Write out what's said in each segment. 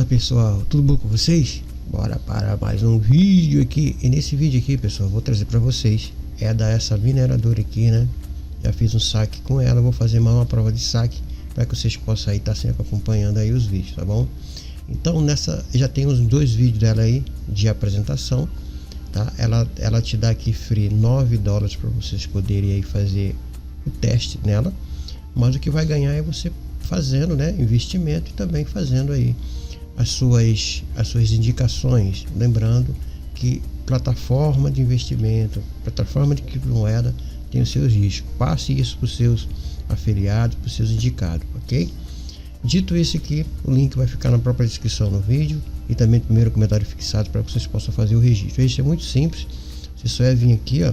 Fala pessoal, tudo bom com vocês? Bora para mais um vídeo aqui. E nesse vídeo aqui, pessoal, vou trazer para vocês essa mineradora aqui, né? Já fiz um saque com ela, vou fazer mais uma prova de saque para que vocês possam aí estar sempre acompanhando aí os vídeos, tá bom? Então nessa já tem os dois vídeos dela aí de apresentação, tá? Ela te dá aqui free $9 para vocês poderem aí fazer o teste nela, mas o que vai ganhar é você fazendo, né, investimento e também fazendo aí as suas indicações. Lembrando que plataforma de investimento, plataforma de criptomoeda tem os seus riscos. Passe isso para os seus afiliados, para os seus indicados, ok? Dito isso aqui, o link vai ficar na própria descrição do vídeo e também no primeiro comentário fixado para que vocês possam fazer o registro. Isso é muito simples. Você só é vir aqui, ó,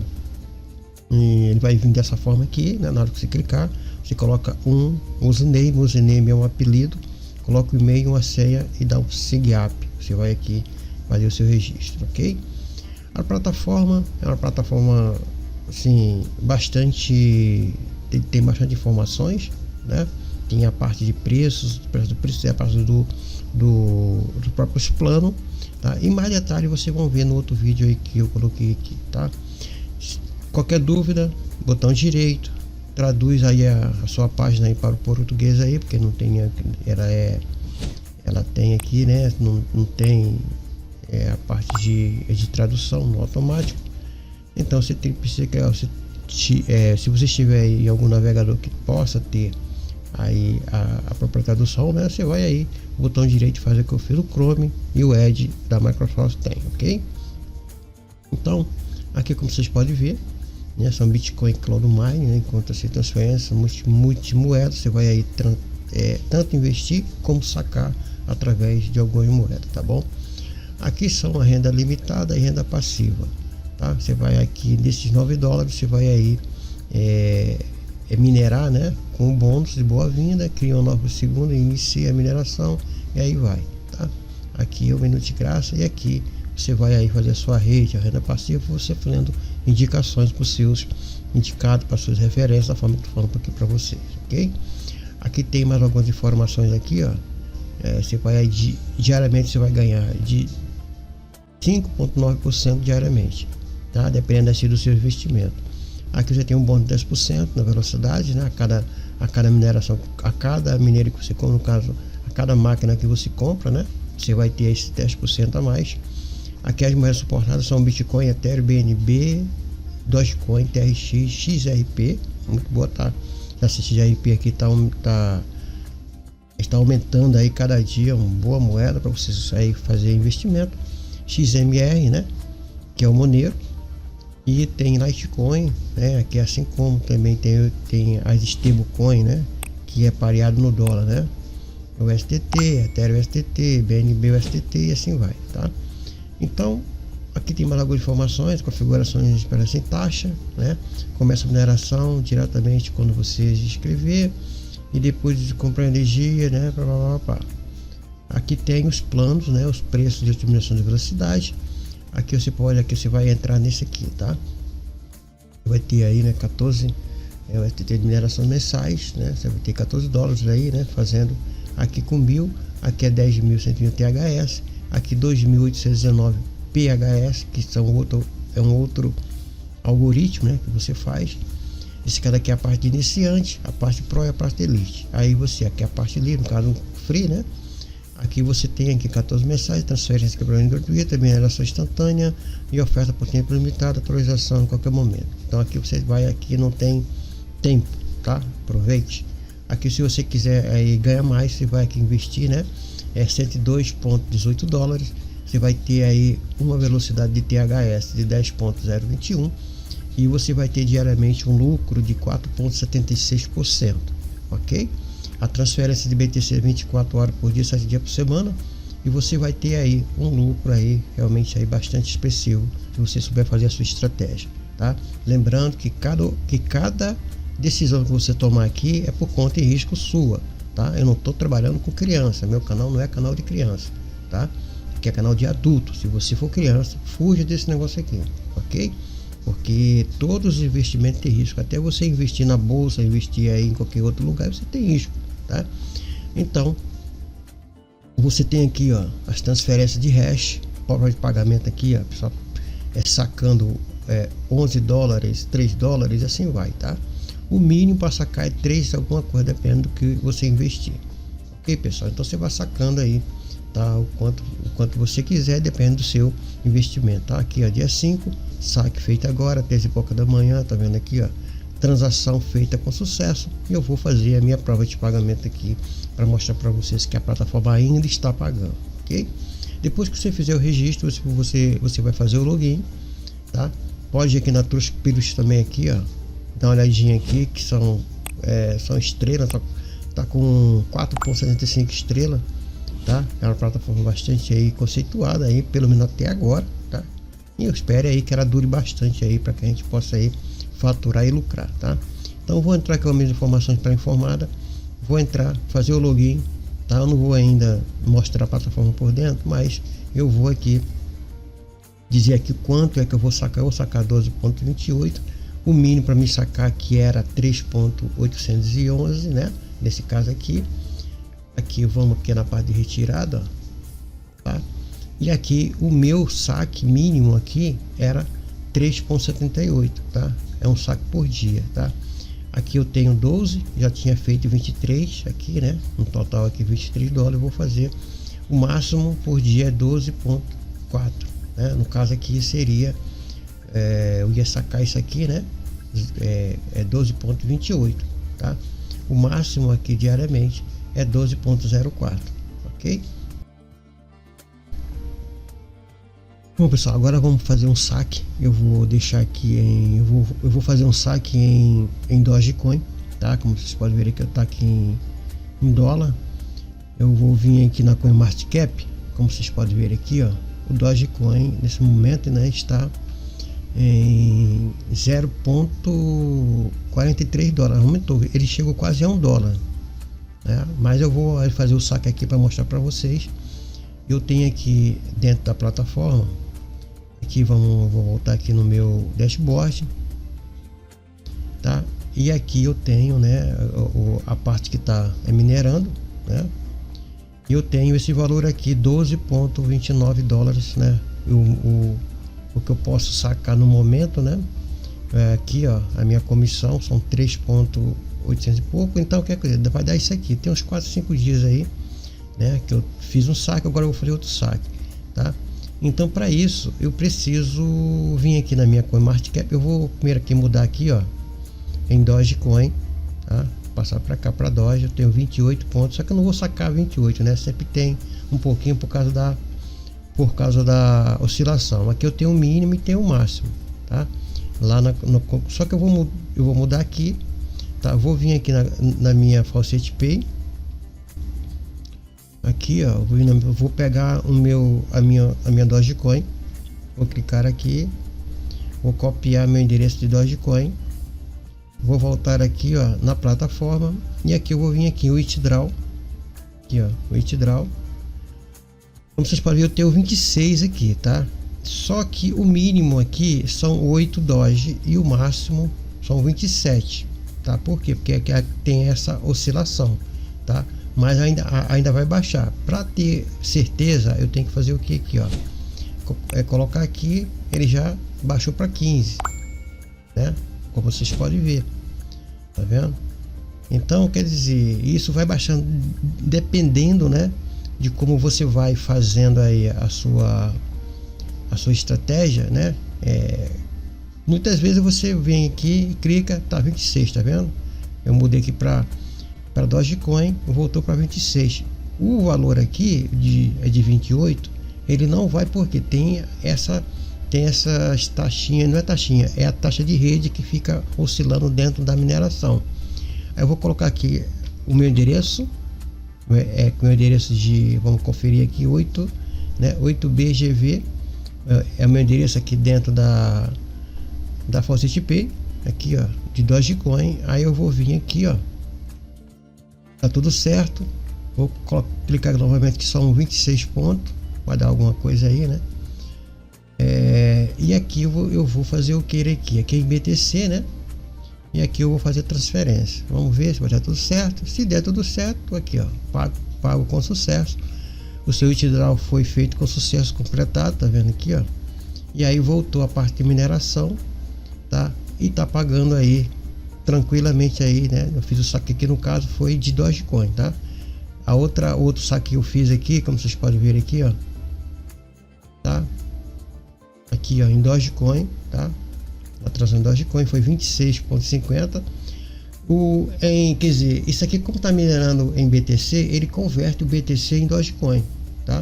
e ele vai vir dessa forma aqui, né? Na hora que você clicar, você coloca um username é um apelido, coloca o e-mail, uma senha e dá um SIGAP. Você vai aqui fazer o seu registro, ok? A plataforma é uma plataforma assim bastante, tem bastante informações, né? Tem a parte de preços, do preço, é a parte do próprios planos, tá? E mais detalhes vocês vão ver no outro vídeo aí que eu coloquei aqui, tá? Qualquer dúvida, botão direito, traduz aí a sua página aí para o português aí, porque não tem, ela tem aqui, né? Não tem a parte de tradução no automático. Então você tem que se você estiver aí em algum navegador que possa ter aí a própria tradução, né? Você vai aí, o botão direito faz o que eu fiz, o Chrome e o Edge da Microsoft tem, ok? Então aqui, como vocês podem ver, né, são Bitcoin Cloud Mine, né, enquanto assim transferência multimoeda. Você vai aí tanto investir como sacar através de algumas moedas, tá bom? Aqui são a renda limitada e renda passiva, tá? Você vai aqui nesses $9, você vai aí minerar, né, com bônus de boa-vinda, cria um novo segundo, inicia a mineração e aí vai, tá? Aqui é o menu de graça e aqui você vai aí fazer a sua rede, a renda passiva, você fazendo indicações para os seus indicados, para suas referências, da forma que eu tô falando aqui para vocês, ok? Aqui tem mais algumas informações aqui, ó. Você vai aí diariamente, você vai ganhar de 5,9% diariamente, tá? Dependendo assim do seu investimento. Aqui você tem um bônus de 10% na velocidade, né? A cada mineração, a cada minério que você compra, no caso, a cada máquina que você compra, né? Você vai ter esse 10% a mais. Aqui as moedas suportadas são Bitcoin, Ethereum, BNB, Dogecoin, TRX, XRP. Muito boa, tá? Essa XRP aqui está aumentando aí cada dia, uma boa moeda para vocês aí fazer investimento. XMR, né? Que é o Monero. E tem Litecoin, né? Aqui assim como também tem as stablecoin, né? Que é pareado no dólar, né? O STT, Ethereum STT, BNB STT e assim vai, tá? Então, aqui tem mais algumas informações, configurações de esperança em taxa, né? Começa a mineração diretamente quando você se inscrever e depois de comprar energia, né? Aqui tem os planos, né? Os preços de otimização de velocidade. Aqui você vai entrar nesse aqui, tá? Vai ter aí, né? 14 vai ter de mineração mensais, né? Você vai ter $14 aí, né? Fazendo aqui com 1000, aqui é 10.101 THS. Aqui 2.819 PHS, que é um outro algoritmo, né, que você faz. Esse cara aqui é a parte de iniciante, a parte pro e a parte elite. Aí você aqui é a parte livre, no caso free, né? Aqui você tem aqui 14 mensais, transferência quebramento gratuita, mineração instantânea e oferta por tempo limitado, atualização em qualquer momento. Então aqui você vai, aqui não tem tempo, tá? Aproveite. Aqui se você quiser aí ganhar mais, você vai aqui investir, né? É $102,18. Você vai ter aí uma velocidade de THS de 10,021 e você vai ter diariamente um lucro de 4,76%, ok? A transferência de BTC 24 horas por dia, 7 dias por semana, e você vai ter aí um lucro aí realmente aí bastante expressivo se você souber fazer a sua estratégia, tá? Lembrando que cada decisão que você tomar aqui é por conta e risco sua, tá? Eu não estou trabalhando com criança, meu canal não é canal de criança, tá? Aqui é canal de adulto. Se você for criança, fuja desse negócio aqui, ok? Porque todos os investimentos têm risco, até você investir na bolsa, investir aí em qualquer outro lugar, você tem risco, tá? Então Você tem aqui, ó, as transferências de hash, prova de pagamento aqui, ó, pessoal, sacando $11, $3, assim vai, tá? O mínimo para sacar é 3 alguma coisa, dependendo do que você investir. Ok, pessoal? Então você vai sacando aí, tá? O quanto você quiser, depende do seu investimento, tá? Aqui, ó, dia 5, saque feito agora, 3 e pouca da manhã, tá vendo aqui, ó? Transação feita com sucesso. E eu vou fazer a minha prova de pagamento aqui para mostrar para vocês que a plataforma ainda está pagando, ok? Depois que você fizer o registro, você vai fazer o login, tá? Pode ir aqui na Truspiros também aqui, ó, dá uma olhadinha aqui que são estrelas, tá com 4.75 estrelas, tá? É uma plataforma bastante aí conceituada aí, pelo menos até agora, tá? E eu espero aí que ela dure bastante aí para que a gente possa aí faturar e lucrar, tá? Então eu vou entrar aqui com as minhas informações para informada, vou entrar, fazer o login, tá? Eu não vou ainda mostrar a plataforma por dentro, mas eu vou aqui dizer aqui quanto é que eu vou sacar. Eu vou sacar 12.28, o mínimo para me sacar aqui era 3.811, né? Nesse caso aqui vamos aqui na parte de retirada, ó, tá? E aqui o meu saque mínimo aqui era 3.78, tá? É um saque por dia, tá? Aqui eu tenho 12, já tinha feito 23 aqui, né? Um total aqui $23. Eu vou fazer o máximo por dia é 12.4, né? No caso aqui seria eu ia sacar isso aqui, né? 12.28, tá? O máximo aqui diariamente é 12.04, ok? Bom, pessoal, agora vamos fazer um saque. Eu vou deixar aqui eu vou fazer um saque em Dogecoin, tá? Como vocês podem ver aqui, eu tá aqui em dólar. Eu vou vir aqui na CoinMarketCap, como vocês podem ver aqui, ó, o Dogecoin nesse momento, né, está em 0.43 dólares, aumentou, ele chegou quase a $1, né? Mas eu vou fazer o saque aqui para mostrar para vocês. Eu tenho aqui dentro da plataforma, aqui vou voltar aqui no meu dashboard, tá? E aqui eu tenho, né, a parte que está minerando, né? Eu tenho esse valor aqui, $12.29, né? O que eu posso sacar no momento, né? Aqui, ó, a minha comissão são 3.800 e pouco, então quer dizer, vai dar isso aqui. Tem uns 4, 5 dias aí, né, que eu fiz um saque, agora eu vou fazer outro saque, tá? Então para isso eu preciso vir aqui na minha CoinMarketCap. Eu vou primeiro aqui mudar aqui, ó, em Dogecoin, tá? Passar para cá, para Doge. Eu tenho 28 pontos, só que eu não vou sacar 28, né? Sempre tem um pouquinho por causa da oscilação. Aqui eu tenho o mínimo e tenho o máximo, tá? Só que eu vou mudar aqui, tá? Vou vir aqui na minha Faucet Pay. Aqui, ó, eu vou pegar a minha Dogecoin, vou clicar aqui, vou copiar meu endereço de Dogecoin, vou voltar aqui, ó, na plataforma, e aqui eu vou vir aqui o Withdraw, aqui, ó, o Withdraw. Como vocês podem ver, eu tenho 26 aqui, tá? Só que o mínimo aqui são 8 Doge e o máximo são 27, tá? Por quê? Porque aqui tem essa oscilação, tá? Mas ainda vai baixar. Para ter certeza, eu tenho que fazer o que aqui, ó? Colocar aqui, ele já baixou para 15, né? Como vocês podem ver, tá vendo? Então, quer dizer, isso vai baixando dependendo, né, de como você vai fazendo aí a sua estratégia, né? Muitas vezes você vem aqui e clica, tá 26, tá vendo? Eu mudei aqui para Dogecoin, voltou para 26. O valor aqui é de 28, ele não vai porque tem essas taxinhas, não é taxinha, é a taxa de rede que fica oscilando dentro da mineração. Aí eu vou colocar aqui o meu endereço, meu endereço vamos conferir aqui, 8BGV, é o meu endereço aqui dentro da Faucet Pay, aqui, ó, de Dogecoin. Aí eu vou vir aqui, ó, tá tudo certo, vou clicar novamente que são 26 pontos, vai dar alguma coisa aí, né? E aqui eu vou fazer o que aqui é em BTC, né? E aqui eu vou fazer transferência. Vamos ver se vai dar tudo certo. Se der tudo certo, aqui, ó, pago com sucesso. o seu withdrawal foi feito com sucesso completado, tá vendo aqui, ó. E aí voltou a parte de mineração, tá? E tá pagando aí tranquilamente aí, né? Eu fiz o saque aqui, no caso foi de Dogecoin, tá? Outro saque que eu fiz aqui, como vocês podem ver aqui, ó, tá? Aqui, ó, em Dogecoin, tá? A transação em Dogecoin foi 26,50. Quer dizer, isso aqui, como tá minerando em BTC, ele converte o BTC em Dogecoin, tá?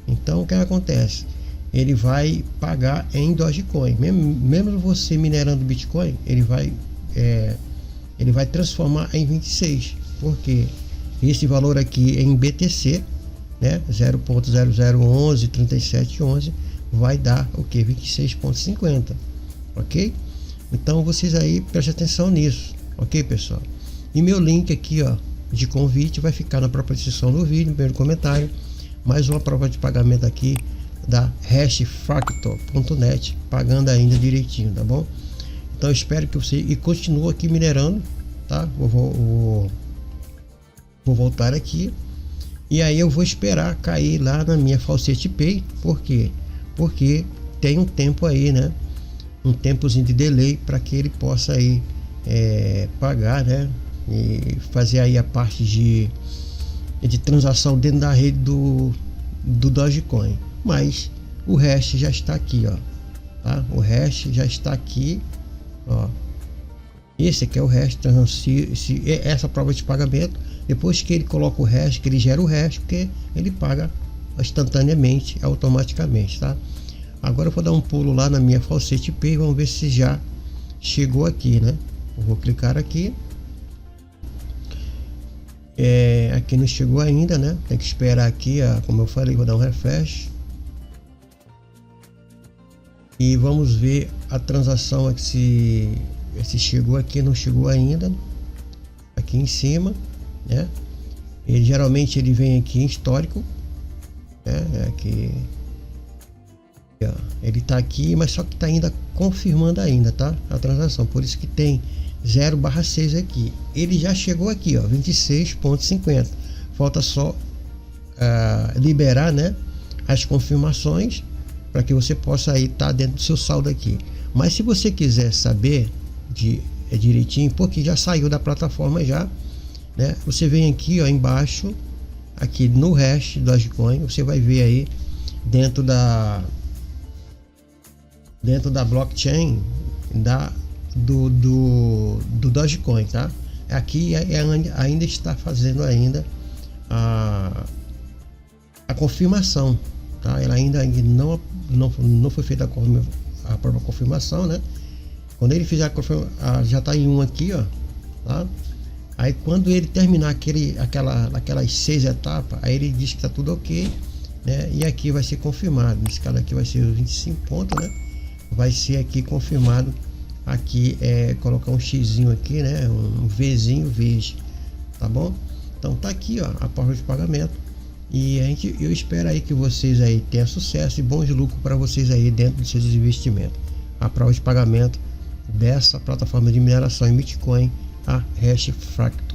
Então o que acontece? Ele vai pagar em Dogecoin. Mesmo você minerando Bitcoin, ele vai transformar em 26, porque esse valor aqui em BTC, né, 0.00113711 vai dar o que? 26,50, ok? Então vocês aí prestem atenção nisso, ok, pessoal? E meu link aqui, ó, de convite vai ficar na própria descrição do vídeo, no primeiro comentário. Mais uma prova de pagamento aqui da hashfactor.net, pagando ainda direitinho, tá bom? Então eu espero que você continue aqui minerando, tá? Vou voltar aqui e aí eu vou esperar cair lá na minha Faucet Pay. Por quê? Porque tem um tempo aí, né? Um tempozinho de delay para que ele possa aí pagar, né? E fazer aí a parte de transação dentro da rede do Dogecoin. Mas o hash já está aqui, ó, tá? O hash já está aqui, ó. Esse aqui é o hash, essa prova de pagamento. Depois que ele coloca o hash, que ele gera o hash, porque ele paga instantaneamente, automaticamente, tá? Agora eu vou dar um pulo lá na minha Faucet Pay, vamos ver se já chegou aqui, né? Eu vou clicar aqui. Aqui não chegou ainda, né? Tem que esperar aqui, como eu falei, vou dar um refresh. E vamos ver a transação aqui, se chegou aqui, não chegou ainda. Aqui em cima, né? Geralmente ele vem aqui em histórico, né? Aqui, ó, ele tá aqui, mas só que tá ainda confirmando ainda, tá? A transação, por isso que tem 0/6 aqui. Ele já chegou aqui, ó, 26,50. Falta só liberar, né, as confirmações para que você possa aí estar dentro do seu saldo aqui. Mas se você quiser saber direitinho, porque já saiu da plataforma já, né? Você vem aqui, ó, embaixo, aqui no hash do Dogecoin, você vai ver aí dentro da blockchain do Dogecoin, tá? Aqui ainda está fazendo ainda a confirmação, tá? Ela ainda não foi feita a própria confirmação, né? Quando ele fizer a confirmação, já está em 1 aqui, ó, tá? Aí quando ele terminar aquelas 6 etapas, aí ele diz que está tudo ok, né? E aqui vai ser confirmado. Nesse caso aqui vai ser os 25 pontos, né? Vai ser aqui confirmado. Aqui colocar um xzinho aqui, né? Um Vzinho verde, tá bom? Então tá aqui, ó, a prova de pagamento. E eu espero aí que vocês aí tenham sucesso e bons lucros para vocês aí dentro dos seus investimentos. A prova de pagamento dessa plataforma de mineração em Bitcoin, a Hashfactor.